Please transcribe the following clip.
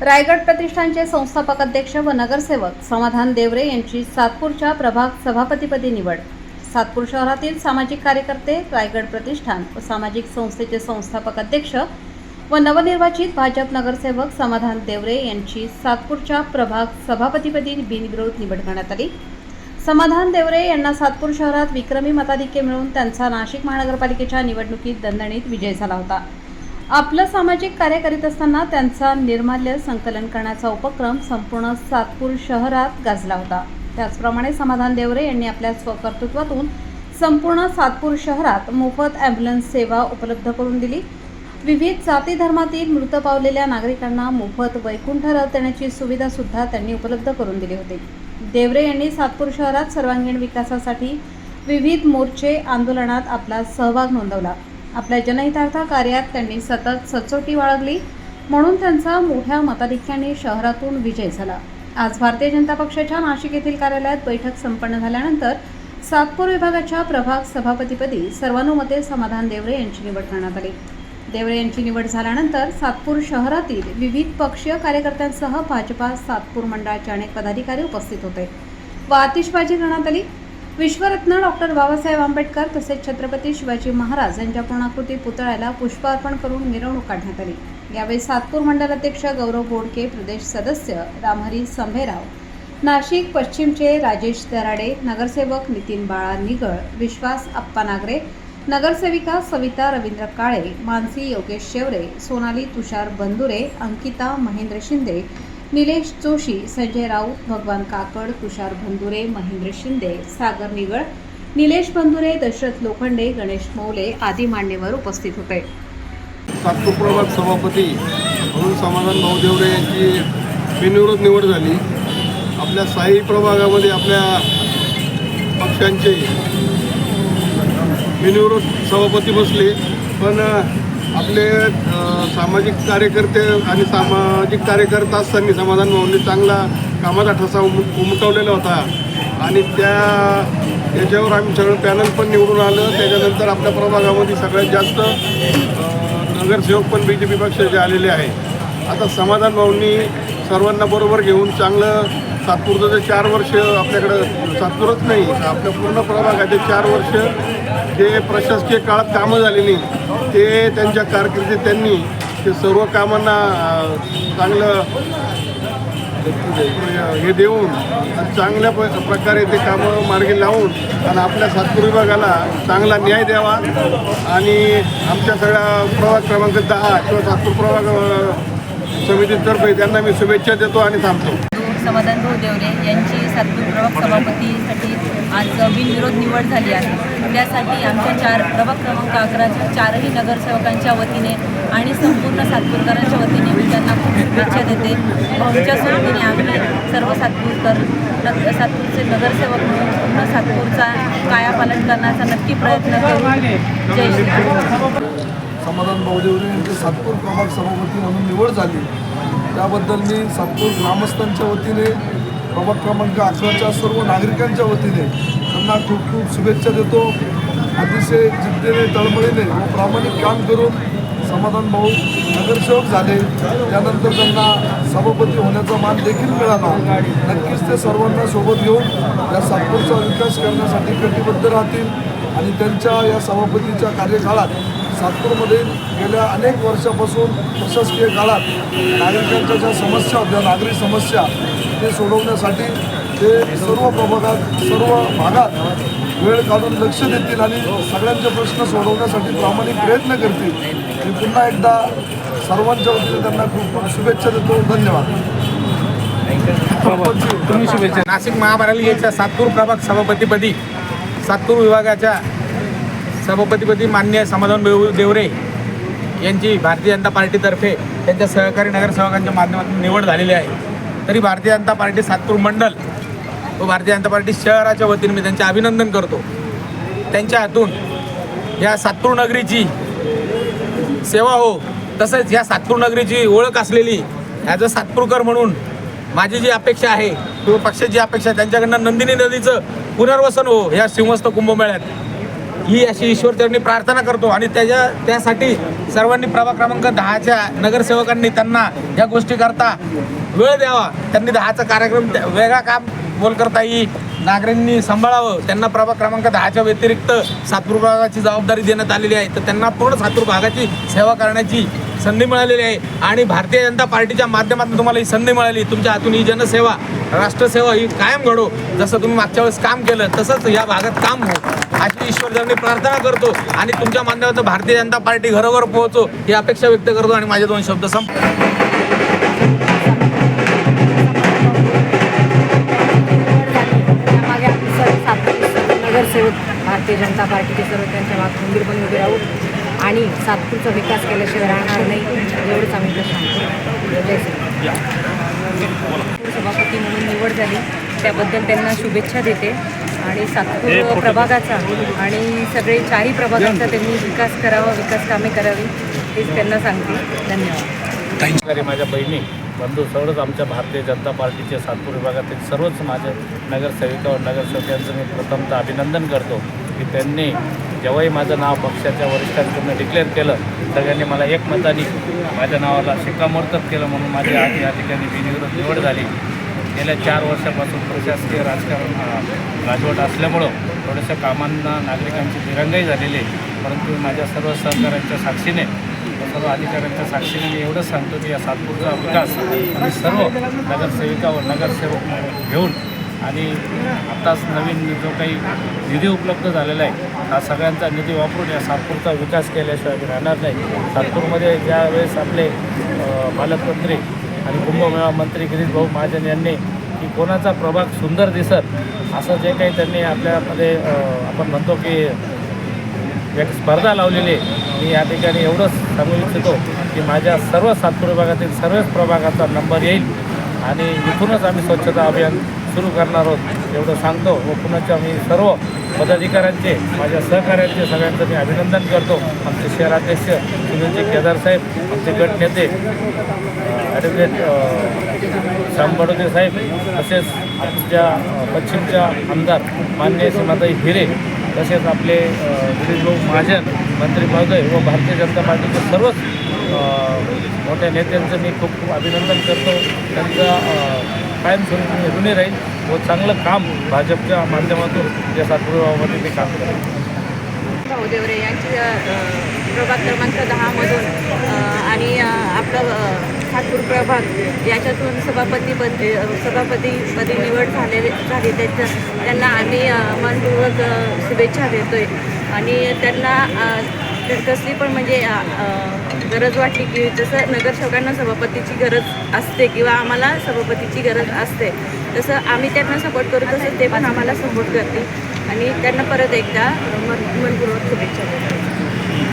रायगड प्रतिष्ठानचे संस्थापक अध्यक्ष व नगरसेवक समाधान देवरे यांची सातपूरच्या प्रभाग सभापतीपदी निवड। सातपूर शहरातील सामाजिक कार्यकर्ते, रायगड प्रतिष्ठान व सामाजिक संस्थेचे संस्थापक अध्यक्ष व नवनिर्वाचित भाजप नगरसेवक समाधान देवरे यांची सातपूरच्या प्रभाग सभापतीपदी बिनविरोध निवड करण्यात आली। समाधान देवरे यांना सातपूर शहरात विक्रमी मताधिक्य मिळून त्यांचा नाशिक महानगरपालिकेच्या निवडणुकीत दणदणीत विजय झाला होता। आपलं सामाजिक कार्य करीत असताना त्यांचा निर्माल्य संकलन करण्याचा उपक्रम संपूर्ण सातपूर शहरात गाजला होता। त्याचप्रमाणे समाधान देवरे यांनी आपल्या स्वकर्तृत्वातून संपूर्ण सातपूर शहरात मोफत ॲम्ब्युलन्स सेवा उपलब्ध करून दिली। विविध जाती धर्मातील मृत पावलेल्या नागरिकांना मोफत वैकुंठ रथ देण्याची सुविधा सुद्धा त्यांनी उपलब्ध करून दिली होती। देवरे यांनी सातपूर शहरात सर्वांगीण विकासासाठी विविध मोर्चे आंदोलनात आपला सहभाग नोंदवला। आपल्या जनहितार्थ कार्यात त्यांनी सतत सचोटी बाळगली, म्हणून त्यांचा मोठ्या मताधिक्याने शहरातून विजय झाला। आज भारतीय जनता पक्षाच्या नाशिक येथील कार्यालयात बैठक संपन्न झाल्यानंतर सातपूर विभागाच्या प्रभाग सभापतीपदी सर्वानुमते समाधान देवरे यांची निवड करण्यात आली। देवरे यांची निवड झाल्यानंतर सातपूर शहरातील विविध पक्षीय कार्यकर्त्यांसह भाजपा सातपूर मंडळाचे अनेक पदाधिकारी उपस्थित होते व आतिषबाजी करण्यात आली। विश्वरत्न डॉक्टर बाबासाहेब आंबेडकर तसेच छत्रपती शिवाजी महाराज यांच्या पूर्णाकृती पुतळ्याला पुष्प अर्पण करून मिरवणूक काढण्यात आली। यावेळी सातपूर मंडल अध्यक्ष गौरव बोडके, प्रदेश सदस्य रामहरी संभेराव, नाशिक पश्चिमचे राजेश दराडे, नगरसेवक नितीन बाळा निगळ, विश्वास आप्पा नागरे, नगरसेविका सविता रवींद्र काळे, मानसी योगेश शेवरे, सोनाली तुषार बंदुरे, अंकिता महेंद्र शिंदे, निलेश जोशी, संजय राऊत, भगवान काकड, तुषार बंदुरे, महेंद्र शिंदे, सागर निगळ, निलेश बंदुरे, दशरथ लोखंडे, गणेश मौले आदी मान्यवर उपस्थित होते। सातपूर प्रभाग सभापती म्हणून समाधान भाऊ देवरे यांची बिनविरोध निवड झाली। आपल्या साई प्रभागामध्ये आपल्या पक्षांचे बिनविरोध सभापती बसले, पण आपले सामाजिक कार्यकर्ते आणि सामाजिक कार्यकर्ता असताना समाधान भाऊंनी चांगला कामाचा ठसा उमटवलेला होता आणि त्याच्यावर आम्ही सगळं पॅनल पण निवडून आलं। त्याच्यानंतर आपल्या प्रभागामध्ये सगळ्यात जास्त नगरसेवक पण BJP पक्षाचे आलेले आहे। आता समाधान भाऊंनी सर्वांना बरोबर घेऊन चांगलं सातपूरचं 4 वर्ष आपल्याकडं, सातपूरच नाही आपल्या पूर्ण प्रभागाचे 4 वर्ष जे प्रशासकीय काळात कामं झालेली ते त्यांच्या कारकिर्दीत त्यांनी ते सर्व कामांना चांगलं हे देऊन चांगल्या प्रकारे ते कामं मार्गी लावून आणि आपल्या सातपूर विभागाला चांगला न्याय द्यावा आणि आमच्या सगळ्या प्रभाग क्रमांक 10 किंवा सातपूर प्रभाग समितीतर्फे त्यांना मी शुभेच्छा देतो आणि थांबतो। समाधान भाऊ देवरे यांची सातपूर प्रभाग सभापतीसाठी आज बिनविरोध निवड झाली आहे। त्यासाठी आमच्या 4 प्रभाग क्रमांक 11च्या 4ही नगरसेवकांच्या वतीने आणि संपूर्ण सातपूरकरांच्या वतीने मी त्यांना खूप शुभेच्छा देते। भाऊंच्या सोबतीने आम्ही सर्व सातपूरचे नगरसेवक म्हणून पूर्ण सातपूरचा कायापालट करण्याचा नक्की प्रयत्न करू। जय श्री। समाधान भाऊ देवरे यांची सातपूर प्रभाग सभापती म्हणून निवड झाली, त्याबद्दल मी सातपूर ग्रामस्थांच्या वतीने, प्रभाग क्रमांक 11च्या सर्व नागरिकांच्या वतीने त्यांना खूप खूप शुभेच्छा देतो। अतिशय जिद्दीने, तळमळीने व प्रामाणिक काम करून समाधान भाऊ नगरसेवक झाले, त्यानंतर त्यांना सभापती होण्याचा मान देखील मिळाला। नक्कीच ते सर्वांना सोबत घेऊन या सातपूरचा विकास करण्यासाठी कटिबद्ध राहतील आणि त्यांच्या या सभापतीच्या कार्यकाळात सातपूरमध्ये गेल्या अनेक वर्षापासून प्रशासकीय काळात नागरिकांच्या ज्या समस्या होत्या, नागरिक समस्या, ते सोडवण्यासाठी ते सर्व प्रभागात, सर्व भागात वेळ काढून लक्ष देतील आणि सगळ्यांचे प्रश्न सोडवण्यासाठी प्रामाणिक प्रयत्न करतील। मी पुन्हा एकदा सर्वांच्या वतीने त्यांना खूप खूप शुभेच्छा देतो। धन्यवाद। तुम्ही शुभेच्छा। नाशिक महापालिकेच्या सातपूर प्रभाग सभापतीपदी सातपूर विभागाच्या सभापतीपदी माननीय समाधान भाऊ देवरे यांची भारतीय जनता पार्टीतर्फे त्यांच्या सहकारी नगरसेवकांच्या माध्यमातून निवड झालेली आहे। तरी भारतीय जनता पार्टी सातपूर मंडल व भारतीय जनता पार्टी शहराच्या वतीने मी त्यांचे अभिनंदन करतो। त्यांच्या हातून या सातपूर नगरीची सेवा हो, तसेच या सातपूर नगरीची ओळख असलेली ॲज अ सातपूरकर म्हणून माझी जी अपेक्षा आहे किंवा पक्षाची अपेक्षा आहे, त्यांच्याकडनं नंदिनी नदीचं पुनर्वसन हो या सिंहस्थ कुंभमेळ्यात ही अशी ईश्वरचरणी प्रार्थना करतो आणि त्यासाठी सर्वांनी प्रभाग क्रमांक 10च्या नगरसेवकांनी त्यांना या गोष्टी करता वेळ द्यावा. त्यांनी 10चा कार्यक्रम वेगळा काम बोल करता येईल नागरिकांनी सांभाळावं. त्यांना प्रभाग क्रमांक 10च्या व्यतिरिक्त सातपूर भागाची जबाबदारी देण्यात आलेली आहे. तर त्यांना पूर्ण सातपूर भागाची सेवा करण्याची संधी मिळालेली आहे आणि भारतीय जनता पार्टीच्या माध्यमातून तुम्हाला ही संधी मिळाली. तुमच्या हातून ही जनसेवा राष्ट्रसेवा ही कायम घडो. जसं तुम्ही मागच्या वेळेस काम केलं तसंच या भागात काम हो अशी ईश्वरचरणी प्रार्थना करतो आणि तुमच्या माध्यमातून भारतीय जनता पार्टी घरोघर पोहोचो ही अपेक्षा व्यक्त करतो आणि माझे 2 शब्द संपतो. नगरसेवक भारतीय जनता पार्टीचे सर्व त्यांच्या मागे खंबीरपणे उभे राहू आणि सातपूरचा विकास केल्याशिवाय राहणार नाही एवढंच आम्ही सांगतो. जय श्री सभापती म्हणून निवड झाली त्याबद्दल त्यांना शुभेच्छा देते आणि सातपूर प्रभागाचा आणि सगळे 4ही प्रभागांचा त्यांनी विकास करावा, विकास कामे करावी हेच त्यांना सांगते. धन्यवाद. माझ्या बहिणी बंधू सर्वच आमच्या भारतीय जनता पार्टीचे सातपूर विभागातील सर्वच माझे नगरसेविका व नगरसेवकांचं मी प्रथमतः अभिनंदन करतो की त्यांनी जेव्हाही माझं नाव पक्षाच्या वरिष्ठांकडून डिक्लेअर केलं सगळ्यांनी मला एकमताने माझ्या नावाला शिक्कामोर्तब केलं म्हणून माझी आज या ठिकाणी बिनविरोध निवड झाली. गेल्या 4 वर्षापासून प्रशासकीय राजकारण राजवट असल्यामुळं थोड्याशा कामांना नागरिकांची दिरंगाई झालेली आहे. परंतु माझ्या सर्व सहकाऱ्यांच्या साक्षीने सर्व अधिकाऱ्यांच्या साक्षीने मी एवढंच सांगतो की या सातपूरचा विकास आम्ही सर्व नगरसेविका व नगरसेवक घेऊन आणि आत्ताच नवीन जो काही निधी उपलब्ध झालेला आहे हा सगळ्यांचा निधी वापरून या सातपूरचा विकास केल्याशिवाय आम्ही राहणार नाही. सातपूरमध्ये ज्यावेळेस आपले पालकमंत्री आणि कुंभमेळा मंत्री गिरीश भाऊ महाजन यांनी की कोणाचा प्रभाग सुंदर दिसत असं जे काही त्यांनी आपल्यामध्ये आपण म्हणतो की एक स्पर्धा लावलेली आहे. मी या ठिकाणी एवढंच सांगू इच्छितो की माझ्या सर्व सातपूर विभागातील सर्वच प्रभागाचा नंबर येईल आणि इथूनच आम्ही स्वच्छता अभियान सुरू करणार आहोत एवढं सांगतो. व पुन्हा मी सर्व पदाधिकाऱ्यांचे माझ्या सहकाऱ्यांचे सगळ्यांचं मी अभिनंदन करतो. आमचे शहराध्यक्ष सुनीलजी केदार साहेब, आमचे गट नेते ॲडव्होकेट श्याम बडोदे साहेब, तसेच आमच्या पश्चिमच्या आमदार माननीय सीमाताई हिरे, तसेच आपले गिरीश भाऊ महाजन मंत्री महोदय व भारतीय जनता पार्टीचे सर्वच मोठ्या नेत्यांचं मी खूप खूप अभिनंदन करतो. त्यांचा कायमस्वरूपी ऋणी राहील व चांगलं काम भाजपच्या माध्यमातून या सातपूरमध्ये मी काम करेन. देवरे यांची प्रभाग क्रमांक 10मधून आणि आपलं सातपूर प्रभाग याच्यातून सभापतीपदी निवड झाली त्यांना आम्ही मनपूर्वक शुभेच्छा देतोय आणि त्यांना कसली पण म्हणजे गरज वाटली की जसं नगरसेवकांना सभापतीची गरज असते किंवा आम्हाला सभापतीची गरज असते तसं आम्ही त्यांना सपोर्ट करू तसं ते पण आम्हाला सपोर्ट करतील आणि त्यांना परत एकदा मनपूर्वक शुभेच्छा देतो.